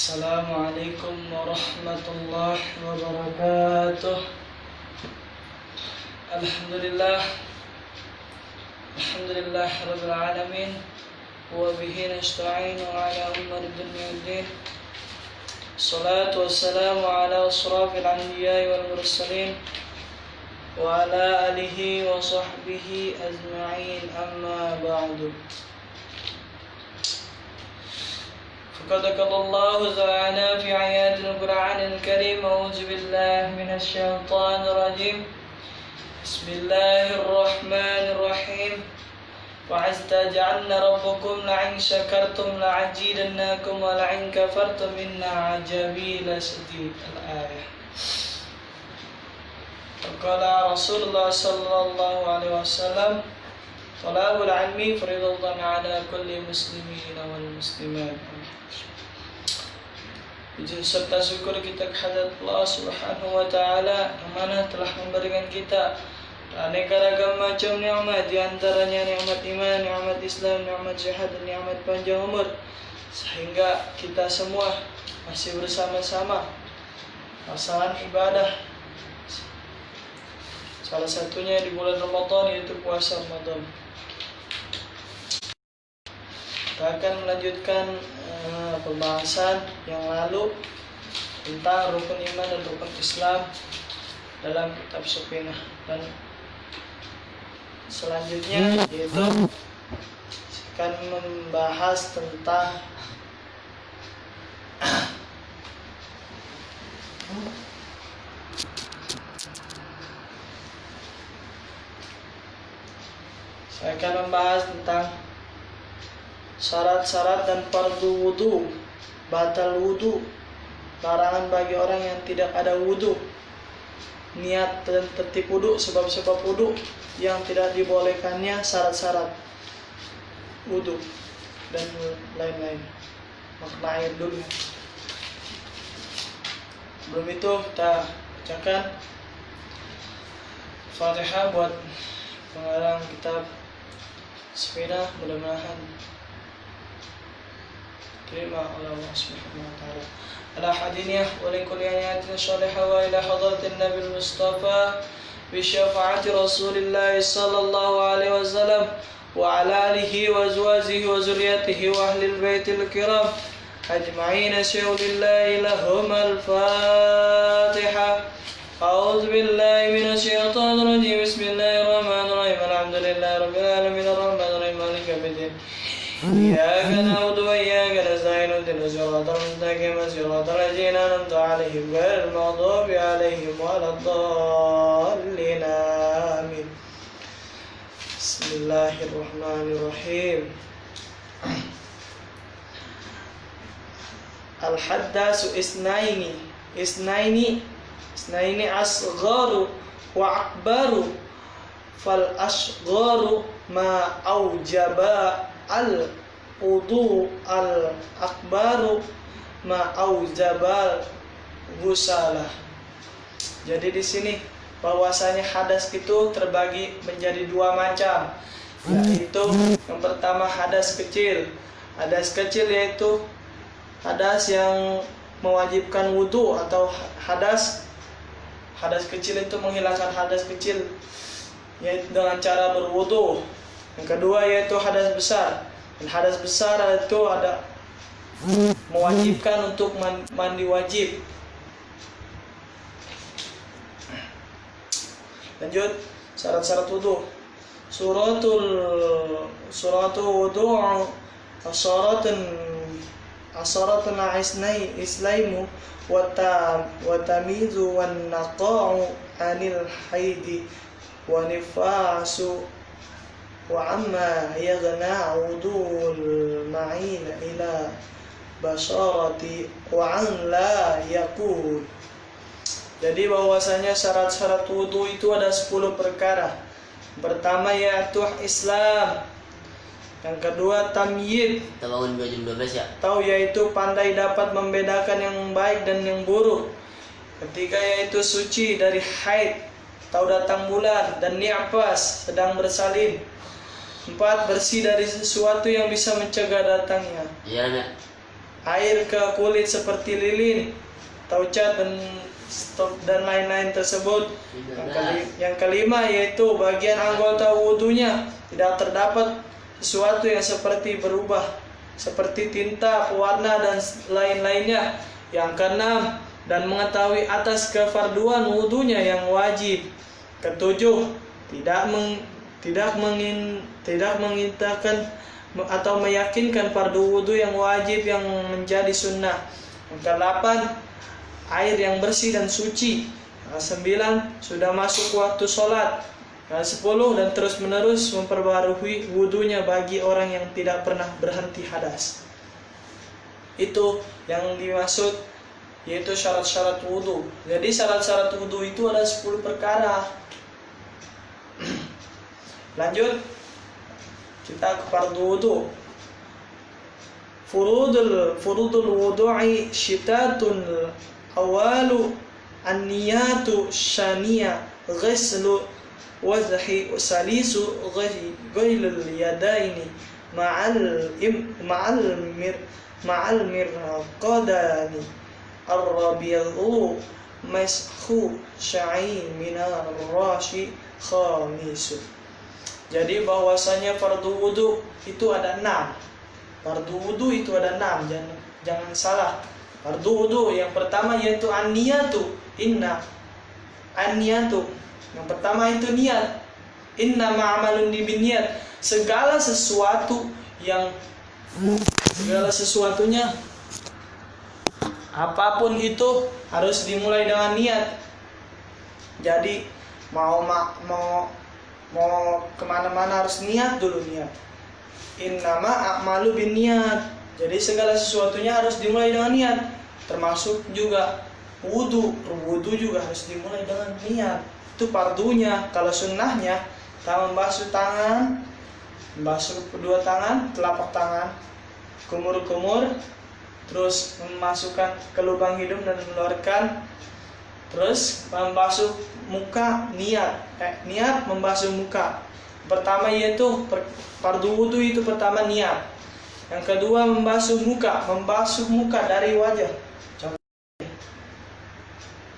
Assalamualaikum warahmatullahi wabarakatuh. Alhamdulillah rabbil alamin wa bihi nasta'inu ala umuri dunya waddin. Salatu wassalamu ala asrafil anbiya'i wal mursalin wa ala alihi wa sahbihi ajma'in, amma ba'du. فقد قال الله تعالى في آيات القرآن الكريم: أعوذ بالله من الشيطان الرجيم. بسم الله الرحمن الرحيم. وَإِذْ رَبُّكُمْ لَئِنْ شَكَرْتُمْ لَأَزِيدَنَّكُمْ وَلَئِنْ كَفَرْتُمْ إِنَّ عَذَابِي لَشَدِيدٌ. الآية. وقال رسول الله صلى الله عليه وسلم: طلب العلم فريضة على كل مسلمين والمسلمات. Puji serta syukur kita kehadirat Allah Subhanahu wa taala yang mana telah memberikan kita aneka ragam macam nikmat, di antaranya nikmat iman, nikmat Islam, nikmat sehat, dan nikmat panjang umur, sehingga kita semua masih bersama-sama melaksanakan ibadah, salah satunya di bulan Ramadan, yaitu puasa Ramadan. Kita akan melanjutkan pembahasan yang lalu tentang rukun iman dan rukun Islam dalam kitab Safinah, dan selanjutnya yaitu akan membahas tentang syarat-syarat dan fardu wudu, batal wudu, larangan bagi orang yang tidak ada wudu, niat dan tertib wudu, sebab-sebab wudu yang tidak dibolehkannya, syarat-syarat wudu, dan lain-lain. Makna air dulu. Sebelum itu kita bacakan Fatihah buat pengarang kitab Safinah, mudah-mudahan terima oleh Allah Subhanahu wa taala. Ala hadiniyah wa li kulli ayatin salihah wa ila hadratin Nabi Mustafa bi syafaati Rasulillah sallallahu alaihi wasallam wa ala alihi wa azwajihi wa zurriyyatihi wa ahli baitil kiram ajma'in. Syaulillahi lahum al-Fatihah. A'udzu billahi minasy syaithanir rajim. Bismillahirrahmanirrahim. Alhamdulillahi rabbil alamin arrahmanir rahim maliki yaumiddin. Iyyaka na'budu wa iyyaka nasta'in ihdinas siratal mustaqim siratal ladzina an'amta 'alaihim ghairil maghdubi 'alaihim waladdallin. Amin. Bismillahirrahmanirrahim. Al-haddasu isnaini asgharu wa akbaru. Fal asgharu ma aujaba al wudu, al akbaru ma aujaba ghusalah. Jadi di sini bahwasanya hadas itu terbagi menjadi dua macam, yaitu yang pertama hadas kecil. Hadas kecil yaitu hadas yang mewajibkan wudu, atau hadas kecil itu menghilangkan hadas kecil, yaitu dengan cara berwudu. Yang kedua yaitu hadas besar. Dan hadas besar itu ada mewajibkan untuk mandi wajib. Lanjut, syarat-syarat wudu. Suratul wudu asaratun islaimu wa tamizu wan naqa'u anil haidi wa nifasu wa amma yaghna wudul ma'ina ila basarati wa an la yakun. Jadi bahwasanya syarat-syarat wudu itu ada 10 perkara. Pertama yaitu Islam. Yang kedua tamyiz, bangun jam 12 ya. Tahu yaitu pandai dapat membedakan yang baik dan yang buruk. Ketiga yaitu suci dari haid, tahu datang bulan, dan nifas, sedang bersalin. 4. Bersih dari sesuatu yang bisa mencegah datangnya. Iya, Nak. air ke kulit seperti lilin, taucat dan lain-lain tersebut. Yang kelima yaitu bagian anggota wudunya tidak terdapat sesuatu yang seperti berubah seperti tinta, pewarna dan lain-lainnya. Yang keenam, dan mengetahui atas kefarduan wudunya yang wajib. Ketujuh, tidak mengintakan atau meyakinkan fardu wudu yang wajib yang menjadi sunnah. Yang kedelapan, air yang bersih dan suci. Yang kesembilan, sudah masuk waktu sholat. Yang sepuluh, dan terus menerus memperbarui wudunya bagi orang yang tidak pernah berhenti hadas. Itu yang dimaksud, yaitu syarat-syarat wudu. Jadi syarat-syarat wudu itu ada 10 perkara. Lanjut, kita ke fardu wudu. Furudul wudu'i syitatun awalu an-niyatu syaniya ghuslu wajhi salisu ghailul yadaini ma'al mirqadani ar-rabi'u mashu syai minar rashi khamisu. Jadi bahwasanya fardu wudu itu ada 6. Fardu wudu itu ada 6, jangan salah. Fardu wudu yang pertama yaitu an-niyatu. An-niyatu. Yang pertama itu niat. Inna ma'amalun binniyat. Segala sesuatunya apapun itu harus dimulai dengan niat. Jadi mau kemana-mana harus niat dulu, niat. Innama a'malu binniyat. Jadi segala sesuatunya harus dimulai dengan niat, termasuk juga wudu. Wudu juga harus dimulai dengan niat. Itu fardunya. Kalau sunnahnya, kita membasuh tangan, membasuh kedua tangan, telapak tangan, kumur-kumur, terus memasukkan ke lubang hidung dan mengeluarkan, terus membasuh muka, niat membasuh muka. Pertama yaitu fardu wudu itu pertama niat. Yang kedua membasuh muka dari wajah.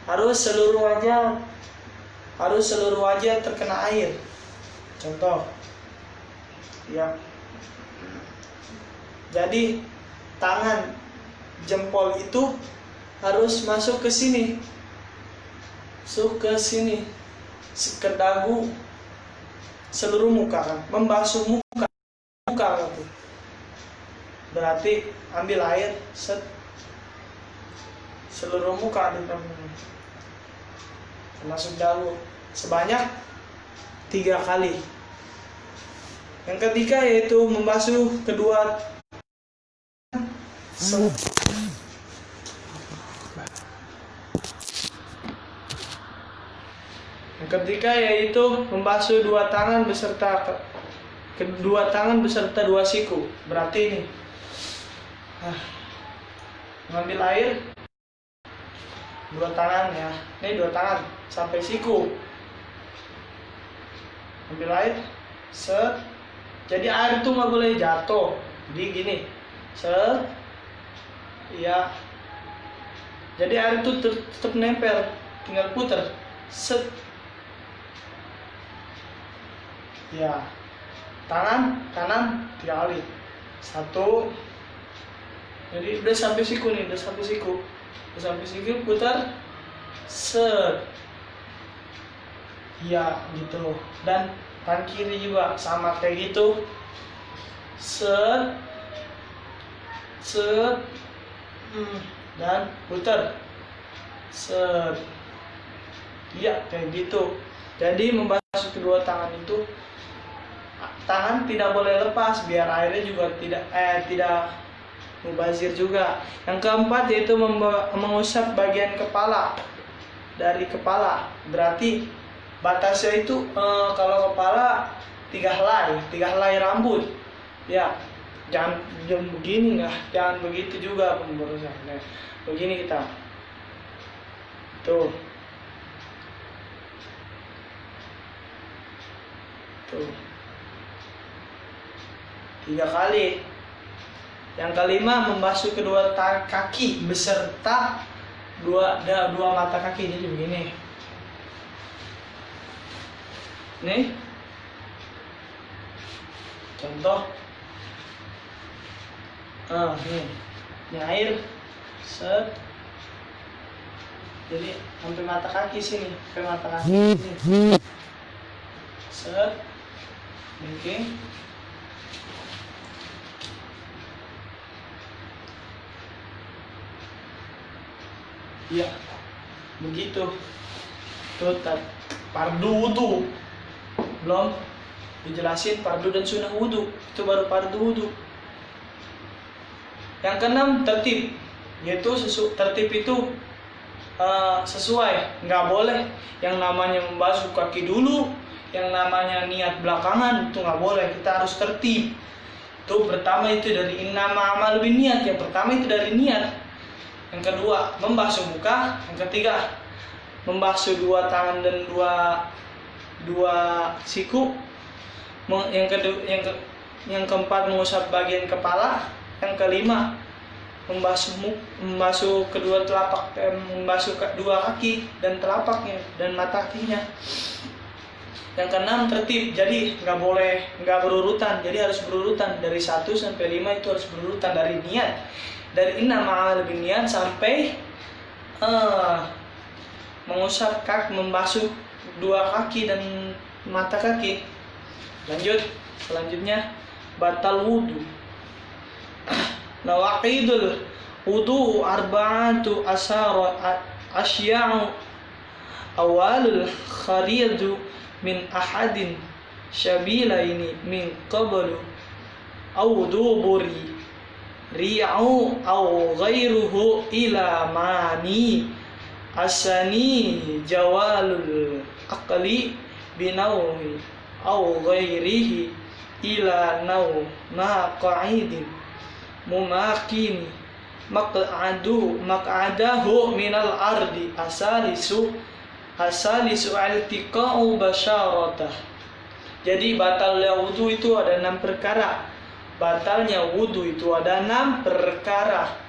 Harus seluruh wajah terkena air. Contoh, ya. Jadi tangan jempol itu harus masuk ke sini. Ke dagu, seluruh muka kan, membasuh muka itu. Berarti ambil air, seluruh muka termasuk dagu sebanyak 3 kali. Yang ketiga yaitu membasuh kedua Yang ketiga yaitu membasuh kedua tangan beserta 2 siku. Berarti ini mengambil air 2 tangan ya. Ini 2 tangan sampai siku. Ambil air, set. Jadi air itu nggak boleh jatuh. Jadi gini, set. Ya. Jadi air itu tetap nempel, tinggal putar, set. Ya, tangan kanan 3 kali. 1. Jadi udah sampai siku nih, udah sampai siku putar, set. Ya gitu. Dan tangan kiri juga sama kayak gitu, set, dan putar, set. Ya kayak gitu. Jadi membasuh kedua tangan itu, tangan tidak boleh lepas biar airnya juga tidak mubazir juga. Yang keempat yaitu mengusap bagian kepala, dari kepala. Berarti batasnya itu kalau kepala 3 helai rambut. Ya, jangan begini jangan begitu juga pemberusan. Nah, begini kita. Tuh. 3 kali. Yang kelima, membasuh kedua kaki beserta dua mata kaki. Jadi begini. Nih. Contoh. Nih. Ini air. Set. Jadi sampai mata kaki sini, sampai mata kaki sini. Set. Oke. Ya, begitu. Tuh, fardu wudu. Belum dijelasin fardu dan sunnah wudu. Itu baru fardu wudu. Yang keenam, tertib. Yaitu tertib itu sesuai. Nggak boleh yang namanya membasuh kaki dulu, yang namanya niat belakangan, itu nggak boleh. Kita harus tertib. Itu pertama itu dari innama amal binniat. Yang pertama itu dari niat. Yang kedua, membasuh muka. Yang ketiga, membasuh dua tangan dan dua siku. Yang keempat, mengusap bagian kepala. Yang kelima, membasuh kedua telapak, membasuh dua kaki dan telapaknya dan mata kakinya. Yang keenam, tertib. Jadi nggak berurutan. Jadi harus berurutan dari 1 sampai 5 itu harus berurutan dari niat. Dari innama amal binniat sampai mengusap kaki, membasuh dua kaki dan mata kaki. Selanjutnya batal wudu. Nawaqidul wudu arba'atu asya'u awalul khariyadu min ahadin syabilaini min qablu aw duburi ri'u aw ghairuhu ila mani asani jawalul aqli binawi aw ghairihi ila naw ma qa'idin mumakini maq'adahu minal ardi asalisu altiqa'u basyaratah. Jadi batalnya wudu itu ada 6 perkara. Batalnya wudu itu ada 6 perkara.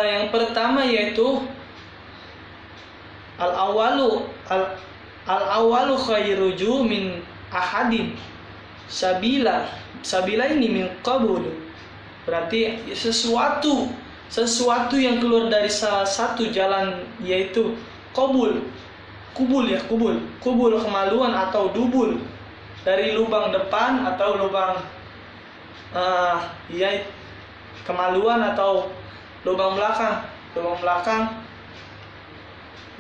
Yang pertama yaitu al-awalu khairuju min ahadin sabila ini min qabul. Berarti sesuatu yang keluar dari salah satu jalan, yaitu kubul kemaluan atau dubul, dari lubang depan atau lubang kemaluan atau lubang belakang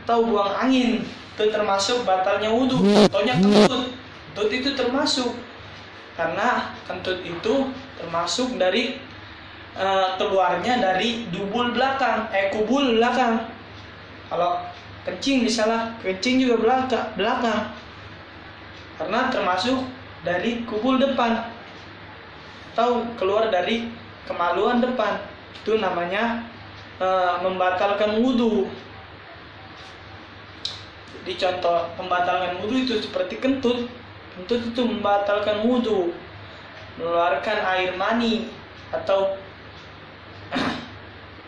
atau buang angin, itu termasuk batalnya wudu. Contohnya kentut itu termasuk, karena kentut itu termasuk dari keluarnya dari kubul belakang. Kalau kencing misalnya, kencing juga belakang, karena termasuk dari kubul depan atau keluar dari kemaluan depan. Itu namanya membatalkan wudu. Jadi contoh membatalkan wudu itu seperti kentut itu membatalkan wudu, mengeluarkan air mani atau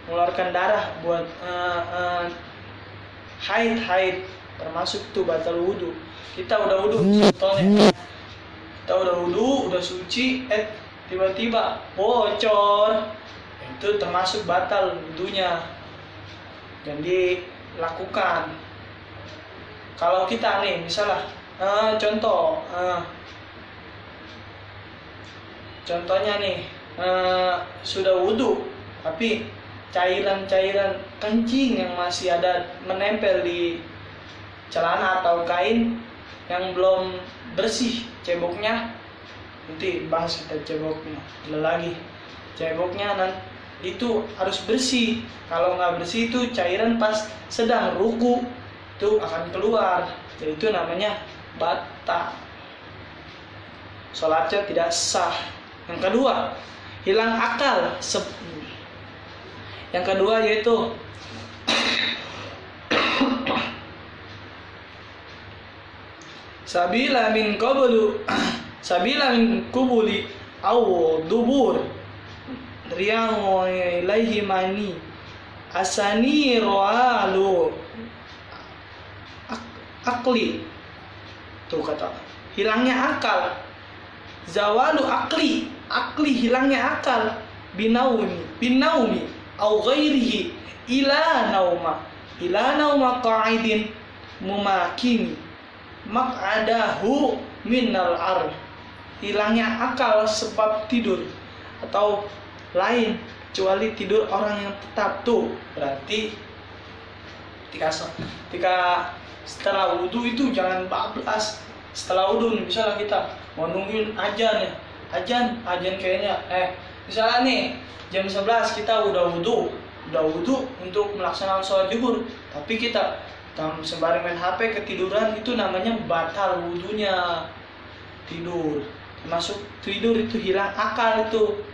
mengeluarkan darah buat haid, termasuk itu batal wudu. Kita udah wudu, contohnya kita udah wudu, udah suci, tiba-tiba bocor, itu termasuk batal wudunya, dan dilakukan. Kalau kita nih misalnya contohnya nih, sudah wudu tapi cairan kencing yang masih ada menempel di celana atau kain yang belum bersih, ceboknya, nanti bahas kita ceboknya ceboknya itu harus bersih. Kalau nggak bersih itu cairan pas sedang ruku itu akan keluar, jadi itu namanya batal, sholatnya tidak sah. Yang kedua, hilang akal. Yang kedua yaitu sabila min kubuli au dubur riang ilaihi mani asani roalu akli. Tuh kata hilangnya akal, zawalu akli hilangnya akal, binaumi au ghairihi ila nauma qa'idin mumakini maq'adahu minal ar. Hilangnya akal sebab tidur atau lain kecuali tidur orang yang tetap. Tuh berarti ketika setelah wudhu itu jangan bablas. Setelah wudhu nih, misalnya kita mau nungguin ajan ya, ajan kayaknya misalnya nih jam 11 kita udah wudhu untuk melaksanakan sholat zuhur, tapi kita sembari main HP ketiduran, itu namanya batal wudhunya. Tidur, termasuk tidur itu hilang akal itu.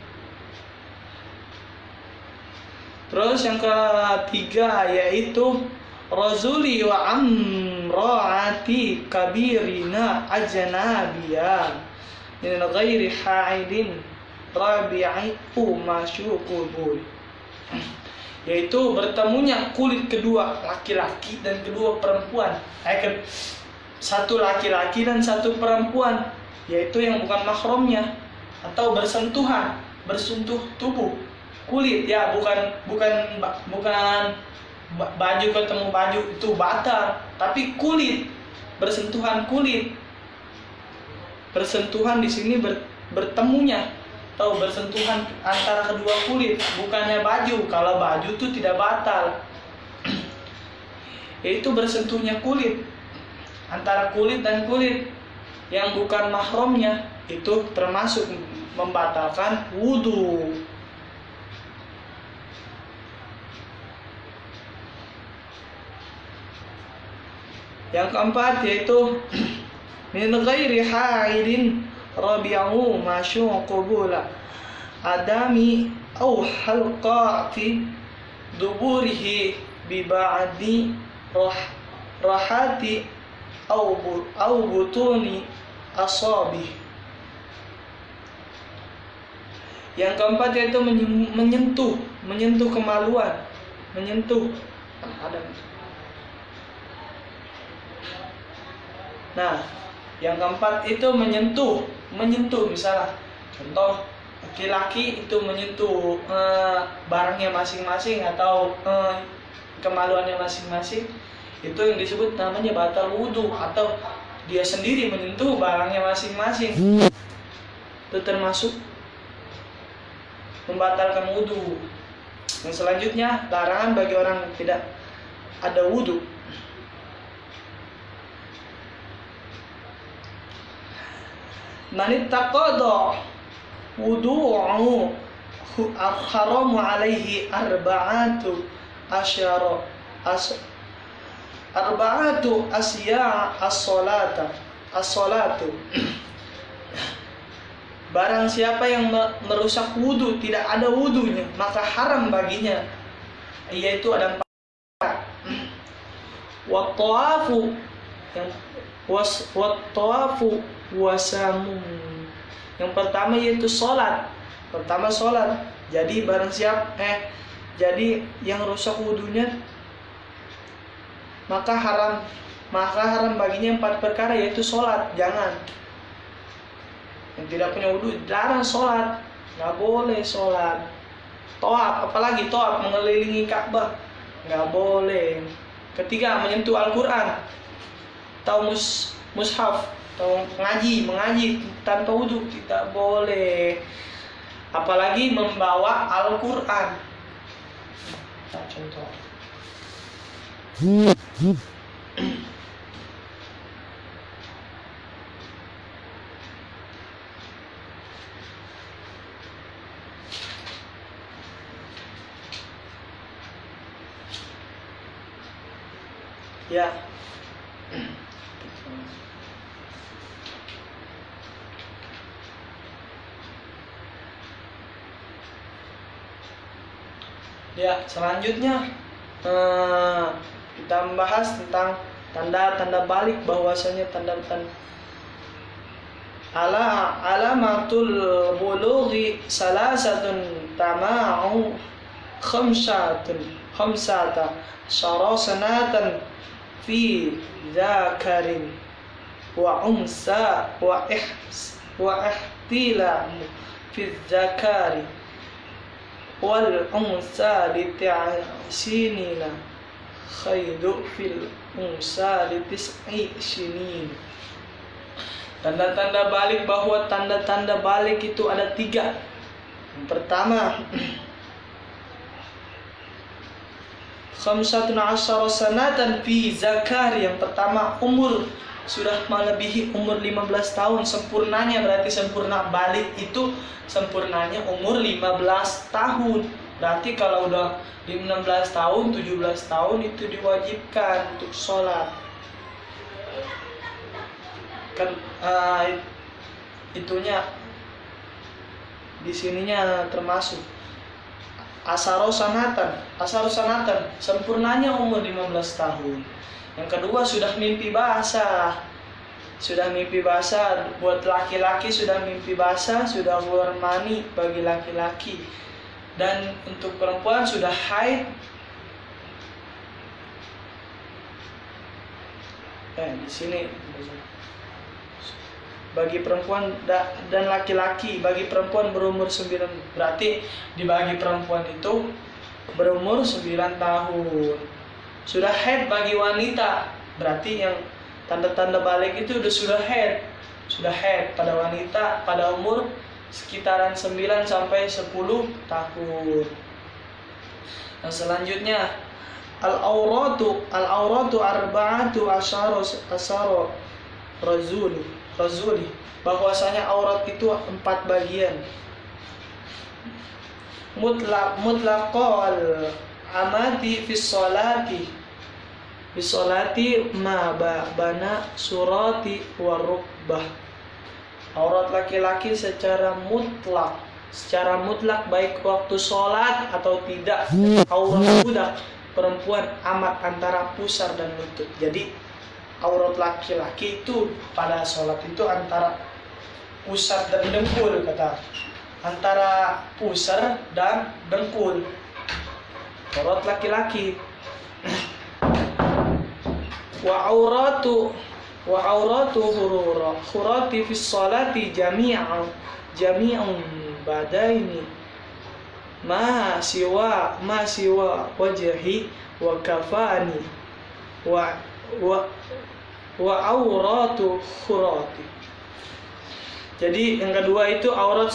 Terus yang ketiga yaitu razuli wa amraati kabirina ajnabiyan min ghairi haidin rabi'u masyuqul, yaitu bertemunya kulit kedua laki-laki dan kedua perempuan, satu laki-laki dan satu perempuan, yaitu yang bukan mahramnya, atau bersentuh tubuh kulit ya, bukan baju ketemu baju itu batal, tapi kulit, bersentuhan di sini bertemunya atau bersentuhan antara kedua kulit, bukannya baju. Kalau baju itu tidak batal, yaitu bersentuhnya kulit antara kulit dan kulit yang bukan mahramnya, itu termasuk membatalkan wudhu. Yang keempat yaitu min ghairi haidin rabi'u masyuqubula adami au halqa fi duburihi bi ba'di rahati au butuni asabi. Yang keempat yaitu menyentuh kemaluan, Nah, yang keempat itu menyentuh misalnya contoh laki-laki itu menyentuh barangnya masing-masing atau kemaluannya masing-masing, itu yang disebut namanya batal wudhu, atau dia sendiri menyentuh barangnya masing-masing, itu termasuk membatalkan wudhu. Yang selanjutnya larangan bagi orang yang tidak ada wudhu. Man ittaqada wudu'u haramu alaihi arba'atu asya as-salatu. Barang siapa yang merusak wudhu, tidak ada wudhunya, maka haram baginya, yaitu ada 4. Wat-tawafu wasamun. Yang pertama yaitu sholat. Jadi barang jadi yang rusak wudhunya maka haram baginya 4 perkara, yaitu sholat. Jangan, yang tidak punya wudhu jarang sholat, nggak boleh sholat. Tawaf, apalagi tawaf mengelilingi Ka'bah, nggak boleh. Ketiga, menyentuh Al-Quran atau mushaf atau mengaji tanpa wudhu, tidak boleh. Apalagi membawa Al-Quran. Contoh. Ya. Ya, selanjutnya kita membahas tentang tanda-tanda balik, bahwasanya alamatul bulughi salasatun tama'u khamsata syarasanatan fi dzakarin wa unsa wa ihtilam fi dzakari wal unsa li ta'sinina khaidu fil unsa li tis'i sinin. Tanda-tanda balik, bahwa tanda-tanda balik itu ada 3. Yang pertama, khamsatun asyara sanatan fi zakar. Yang pertama, umur sudah melebihi umur 15 tahun. Sempurnanya, berarti sempurna balik itu sempurnanya umur 15 tahun. Berarti kalau udah 16 tahun, 17 tahun itu diwajibkan untuk sholat. Kan itunya di sininya termasuk asarosanatan sempurnanya umur 15 tahun. Yang kedua, sudah mimpi basah buat laki-laki, sudah mimpi basah, sudah keluar mani bagi laki-laki, dan untuk perempuan sudah haid. Di sini bagi perempuan dan laki-laki. Bagi perempuan berumur 9, berarti dibagi perempuan itu berumur 9 tahun. Sudah haid bagi wanita, berarti yang tanda-tanda balik itu sudah haid pada wanita pada umur sekitaran 9 sampai 10 tahun. Nah, selanjutnya al-auratu arba'atu asyara razuli, bahwasanya aurat itu 4 bagian. Mutlaqal amati fi sholati ma bana surati wa rukbah. Aurat laki-laki secara mutlak baik waktu sholat atau tidak. Aurat budak perempuan amat antara pusar dan lutut. Jadi aurat laki-laki itu pada sholat itu antara pusar dan dengkul, antara pusar dan dengkul aurat laki-laki. wa auratu hurati fi sholati jami'un badaini ma siwa wajhi wa kafani wa auratu khurati. Jadi yang kedua itu aurat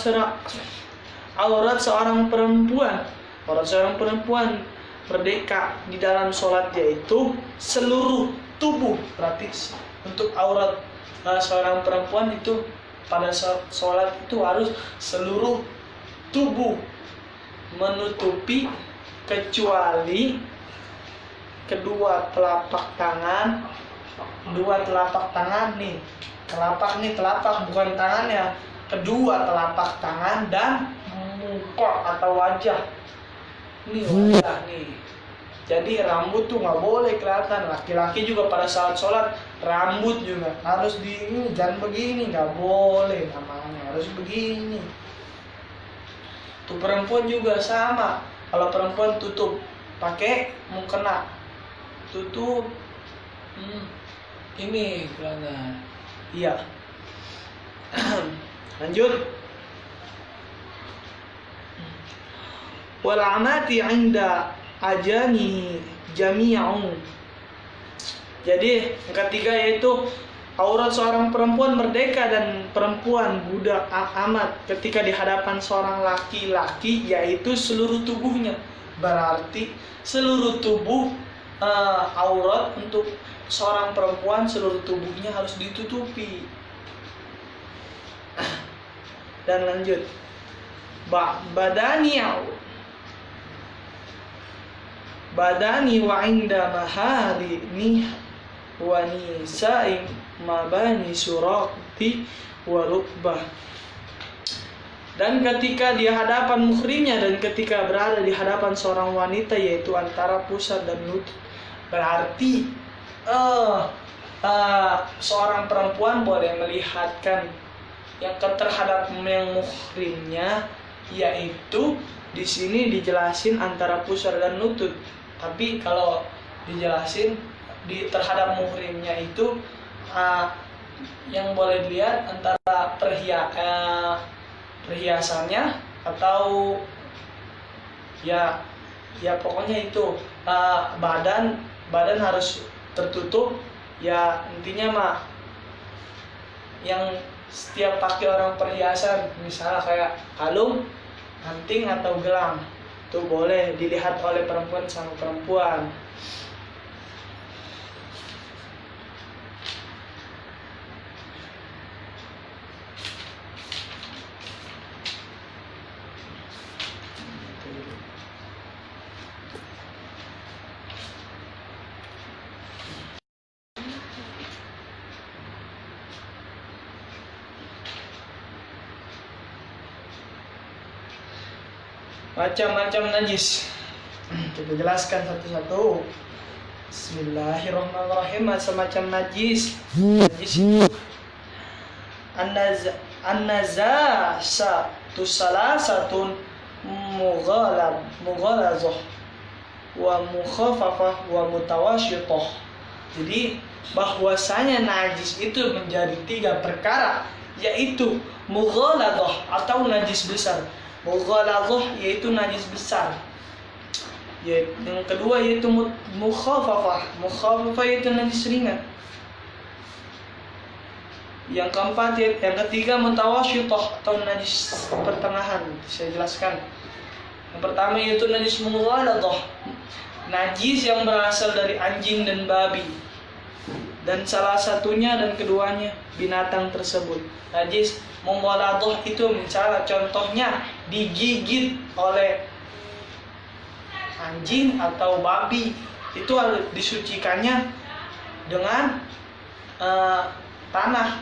seorang perempuan merdeka di dalam sholatnya itu seluruh tubuh. Berarti untuk aurat seorang perempuan itu pada sholat itu harus seluruh tubuh, menutupi kecuali kedua telapak tangan nih, telapak bukan tangannya, kedua telapak tangan dan muka atau wajah. Ini wajah nih. Jadi rambut tuh nggak boleh kelihatan. Laki-laki juga pada saat sholat rambut juga harus jangan begini, nggak boleh namanya, harus begini. Tuh perempuan juga sama. Kalau perempuan tutup pakai mukena, tutup ini kelihatan. Iya. Lanjut. Wal amati 'inda ajani jami'un. Jadi yang ketiga yaitu aurat seorang perempuan merdeka dan perempuan budak amat ketika di hadapan seorang laki-laki, yaitu seluruh tubuhnya. Berarti seluruh tubuh aurat untuk seorang perempuan, seluruh tubuhnya harus ditutupi. Dan lanjut, badani wa inda mahari nih wa nisa'i mabani surati wa rukbah. Dan ketika di hadapan muhrimnya dan ketika berada di hadapan seorang wanita, yaitu antara pusar dan lutut. Berarti seorang perempuan boleh melihatkan yang terhadap yang muhrimnya, yaitu di sini dijelasin antara pusar dan lutut. Tapi kalau dijelasin terhadap muhrimnya itu yang boleh dilihat antara perhiasannya atau ya pokoknya itu badan harus tertutup. Ya intinya mah yang setiap pakai orang perhiasan, misalnya kayak kalung, anting atau gelang, itu boleh dilihat oleh perempuan sama perempuan. Macam-macam najis kita jelaskan satu-satu. Bismillahirrahmanirrahim. Macam-macam najis itu an-najasatu salasatun mughalazah wa mukhaffafah wa mutawasyithah. Jadi bahwasanya najis itu menjadi 3 perkara, yaitu mughalazah atau najis besar. Mughalazah yaitu najis besar. Yang kedua yaitu mukhaffafah. Mukhaffafah yaitu najis ringan. Yang keempat, yang ketiga mutawasyithah atau najis pertengahan. Saya jelaskan. Yang pertama yaitu najis mughalazah. Najis yang berasal dari anjing dan babi. Dan salah satunya dan keduanya binatang tersebut. Najis mughalazah itu misalnya contohnya digigit oleh anjing atau babi, itu harus disucikannya dengan tanah,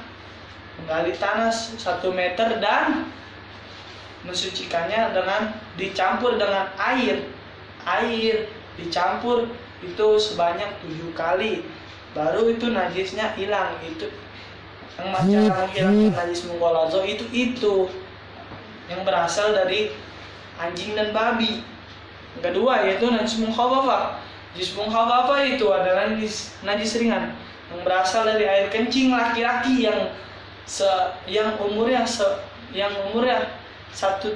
menggali tanah 1 meter dan mensucikannya dengan dicampur dengan air dicampur itu sebanyak 7 kali, baru itu najisnya hilang. Itu yang cara menghilangkan najis mughalazah itu yang berasal dari anjing dan babi. Yang kedua yaitu najis mukhaffafah. Najis mukhaffafah itu adalah najis ringan yang berasal dari air kencing laki-laki yang umurnya 1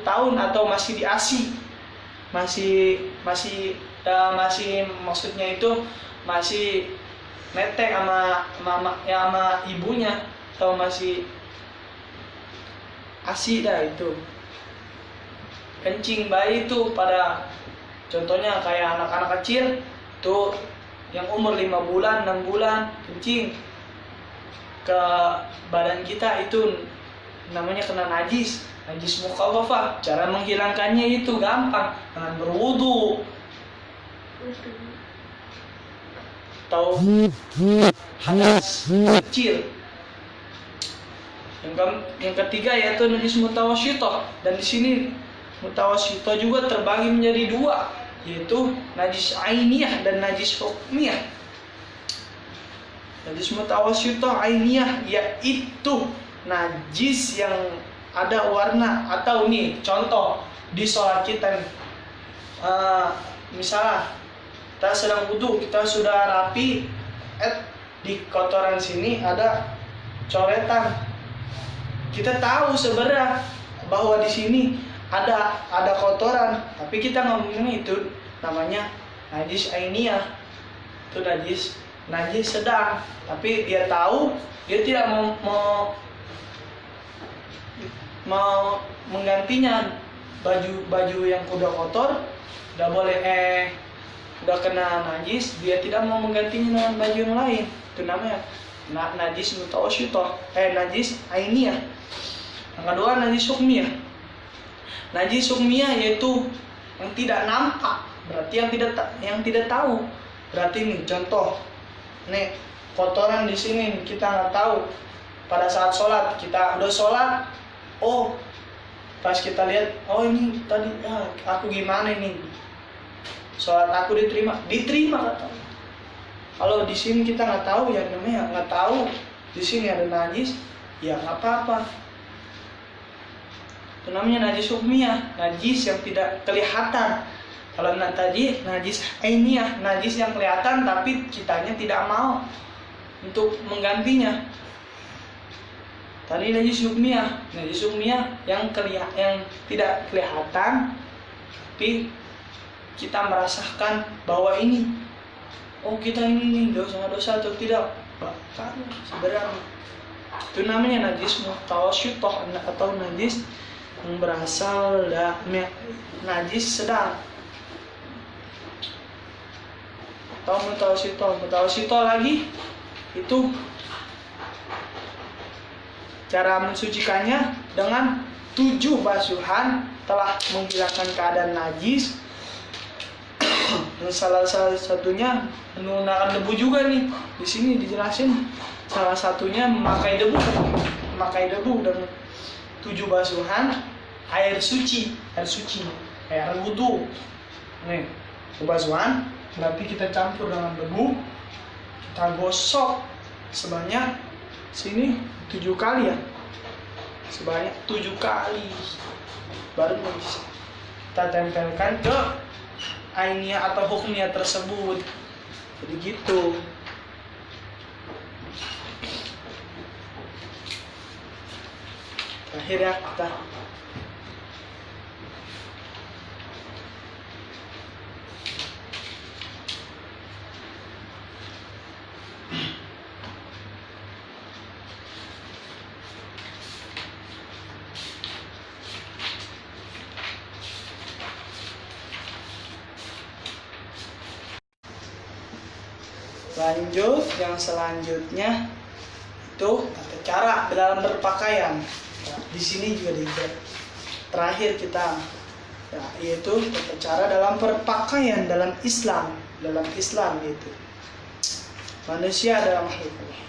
tahun atau masih di ASI. Masih maksudnya itu masih netek sama ibunya atau masih ASI dah. Itu kencing bayi itu pada contohnya kayak anak-anak kecil tuh yang umur 5 bulan 6 bulan kencing ke badan kita, itu namanya kena najis mukhaffafah. Cara menghilangkannya itu gampang, dengan berwudu atau hadas kecil. Yang ketiga yaitu najis mutawasyithah, dan di sini mutawasyithah juga terbagi menjadi 2, yaitu najis ainiyah dan najis hukmiyah. Najis mutawasyithah ainiyah yaitu najis yang ada warna, atau nih contoh di sholat kita nih, misalnya kita sedang wudu, kita sudah rapi, di kotoran sini ada coretan. Kita tahu sebenarnya bahwa di sini ada kotoran, tapi kita ngomongin itu namanya najis ainiyah. Itu najis sedang, tapi dia tahu, dia tidak mau menggantinya. Baju yang udah kotor udah boleh udah kena najis, dia tidak mau menggantinya dengan baju yang lain. Itu namanya najis mutawasyithah, najis ainiyah. Yang kedua najis hukmiyah. Najis hukmiyah yaitu yang tidak nampak, berarti yang tidak tahu. Berarti nih contoh, nih kotoran di sini kita nggak tahu. Pada saat sholat, kita udah sholat, oh pas kita lihat, oh ini tadi aku gimana ini, sholat aku diterima kata. Kalau di sini kita nggak tahu, ya namanya nggak tahu di sini ada najis, ya nggak apa-apa. Itu namanya najis hukmiyah, najis yang tidak kelihatan. Kalau tadi najis ainiyah, najis yang kelihatan tapi kitanya tidak mau untuk menggantinya. Tadi najis hukmiyah yang tidak kelihatan tapi kita merasakan bahwa ini kita ini dosa atau tidak. Bahkan sebenarnya itu namanya najis mutawasyithah atau najis yang berasal dari najis sedang. Atau mutawasyithah lagi itu cara mensucikannya dengan 7 basuhan telah menghilangkan keadaan najis. Salah satunya menggunakan debu juga nih. Di sini dijelasin salah satunya memakai debu dan 7 basuhan air suci, air wudu. Nih, basuhan berarti kita campur dengan debu, kita gosok sebanyak sini 7 kali ya. Sebanyak 7 kali baru bisa kita tempelkan ke ainiyah atau hukmiyah tersebut. Jadi gitu. Terakhir ya kita lanjut. Yang selanjutnya itu tata cara dalam berpakaian. Nah, di sini juga terakhir kita yaitu tata cara dalam berpakaian dalam Islam itu manusia dalam hal ini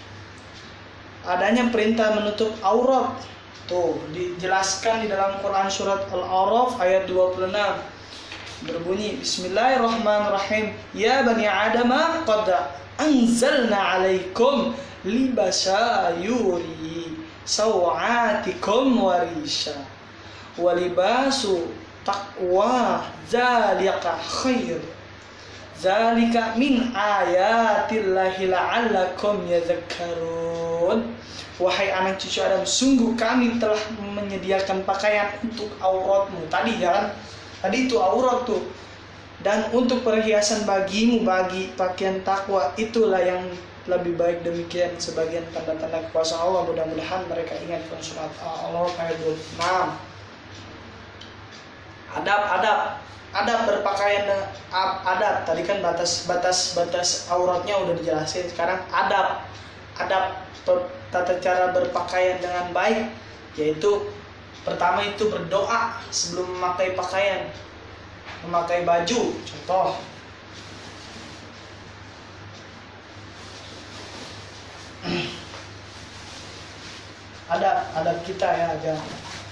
adanya perintah menutup aurat. Tuh dijelaskan di dalam Quran surat Al-A'raf ayat 26 berbunyi Bismillahirrahmanirrahim. Ya bani Adama qad anzalna alaikum libasa yuri sawatikum warisha walibasu taqwa zalika khair zalika min ayatillahi la'allakum yadhakkarun. Wahai anak cucu Adam, sungguh kami telah menyediakan pakaian untuk auratmu. Tadi itu aurat tuh. Dan untuk perhiasan bagimu, bagi pakaian takwa, itulah yang lebih baik. Demikian sebagian tanda-tanda kekuasaan Allah. Mudah-mudahan mereka ingat surat Al-A'raf ayat 26. Adab berpakaian, adab tadi kan batas auratnya udah dijelasin. Sekarang adab tata cara berpakaian dengan baik, yaitu pertama itu berdoa sebelum memakai pakaian, memakai baju. Contoh, adab kita ya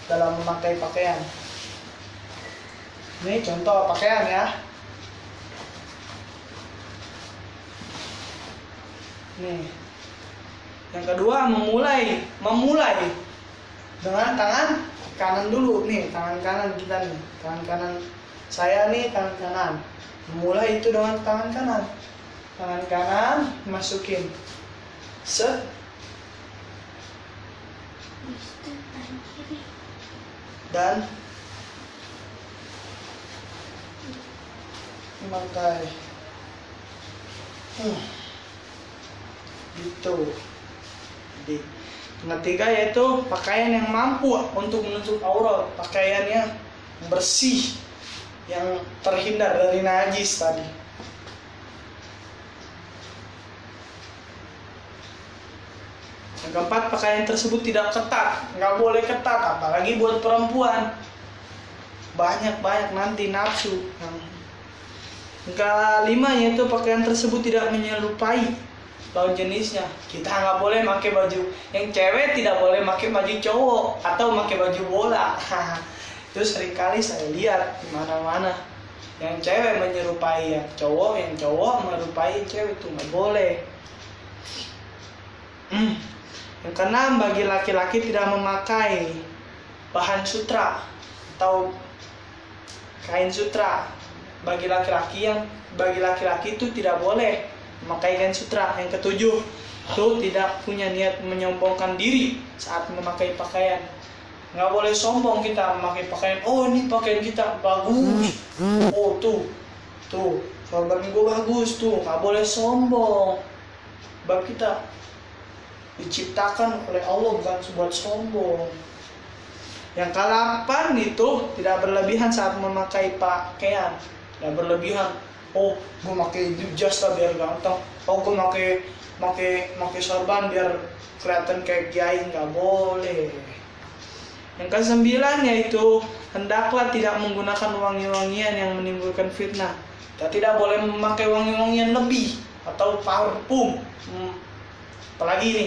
dalam memakai pakaian. Ini contoh pakaian ya. Nih. Yang kedua memulai dengan tangan kanan dulu nih, tangan kanan kita nih, tangan kanan saya nih, tangan kanan. Memulai itu dengan tangan kanan masukin dan memakai gitu. Jadi yang ketiga yaitu pakaian yang mampu untuk menutup aurat, pakaiannya bersih, yang terhindar dari najis tadi. Yang keempat, pakaian tersebut tidak ketat, nggak boleh ketat, apalagi buat perempuan. Banyak nanti nafsu. Yang kelima yaitu pakaian tersebut tidak menyerupai lawan jenisnya. Kita nggak boleh pakai baju yang cewek, tidak boleh pakai baju cowok atau pakai baju bola. Itu seringkali saya lihat di mana-mana. Yang cewek menyerupai yang cowok menyerupai cewek, itu nggak boleh. Yang keenam, bagi laki-laki tidak memakai bahan sutra atau kain sutra. Bagi laki-laki itu tidak boleh memakai kain sutra. Yang ketujuh, itu tidak punya niat menyombongkan diri saat memakai pakaian. Nggak boleh sombong kita memakai pakaian. Oh, ini pakaian kita bagus. Oh, tuh sorban gue bagus tuh. Nggak boleh sombong. Sebab kita diciptakan oleh Allah bukan buat sombong. Yang ke-8 itu tidak berlebihan saat memakai pakaian. Tidak berlebihan. Oh, gue pakai jas lah biar ganteng. Oh, gue pakai sorban biar kelihatan kayak kiai. Nggak boleh. Yang ke-9 yaitu hendaklah tidak menggunakan wangi-wangian yang menimbulkan fitnah. Kita tidak boleh memakai wangi-wangian lebih atau parfum. Apalagi ini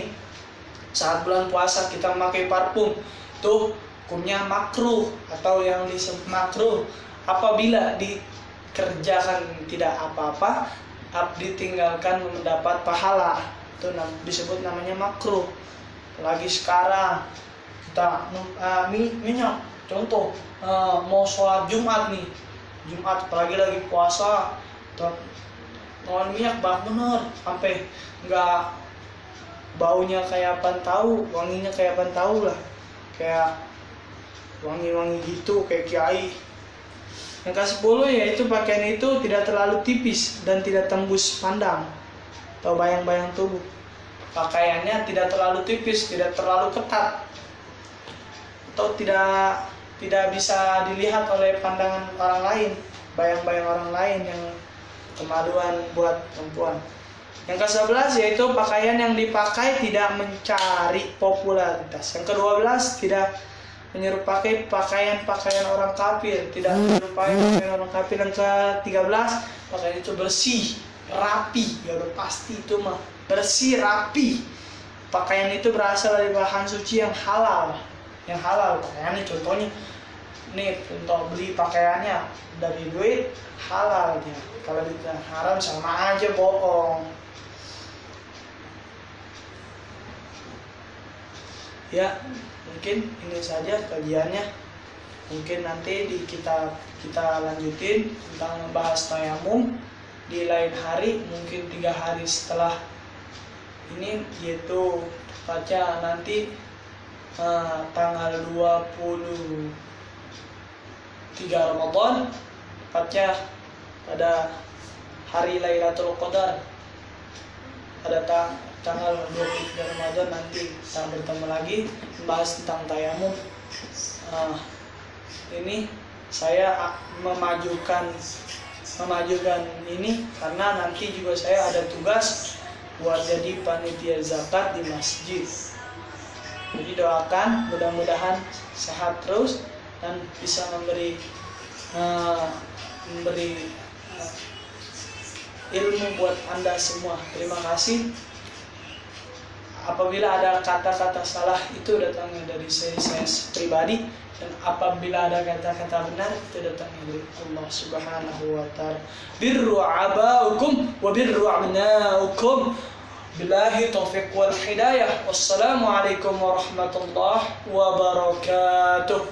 saat bulan puasa kita memakai parfum, itu hukumnya makruh atau yang disebut makruh apabila dikerjakan tidak apa-apa, ditinggalkan mendapat pahala, itu disebut namanya makruh. Apalagi sekarang kita minyak, contoh mau sholat Jumat apalagi lagi puasa, nol minyak bener sampai nggak baunya kayak apaan tahu, wanginya kayak apaan tahu lah, kayak wangi-wangi gitu kayak kiai. Yang ke-10 yaitu pakaian itu tidak terlalu tipis dan tidak tembus pandang atau bayang-bayang tubuh. Pakaiannya tidak terlalu tipis, tidak terlalu ketat, atau tidak bisa dilihat oleh pandangan orang lain, bayang-bayang orang lain yang kemaluan buat perempuan. Yang ke-11 yaitu pakaian yang dipakai tidak mencari popularitas. Yang ke-12 tidak menyerupai pakaian orang kafir, tidak menyerupai pakaian orang kafir. Yang ke-13 pakaian itu bersih, rapi, ya udah pasti itu mah bersih, rapi. Pakaian itu berasal dari bahan suci yang halal. Pakaiannya contohnya nih, contoh beli pakaiannya dari duit halalnya. Kalau duit haram sama aja bohong. Ya, mungkin ini saja kajiannya. Mungkin nanti kita lanjutin tentang membahas tayamum di lain hari, mungkin 3 hari setelah ini, yaitu tepatnya nanti tanggal 23 Ramadan, tepatnya pada hari Lailatul Qadar. Pada tanggal 23 Ramadan nanti kita bertemu lagi membahas tentang tayamum. Ini saya memajukan ini karena nanti juga saya ada tugas buat jadi panitia zakat di masjid. Jadi doakan mudah-mudahan sehat terus dan bisa memberi ilmu buat Anda semua. Terima kasih. Apabila ada kata-kata salah itu datangnya dari saya pribadi, dan apabila ada kata-kata benar itu datangnya dari Allah Subhanahu wa taala. Birru abaukum wa birru abnaukum. Billahi taufiq wal hidayah. Wassalamualaikum warahmatullahi wabarakatuh.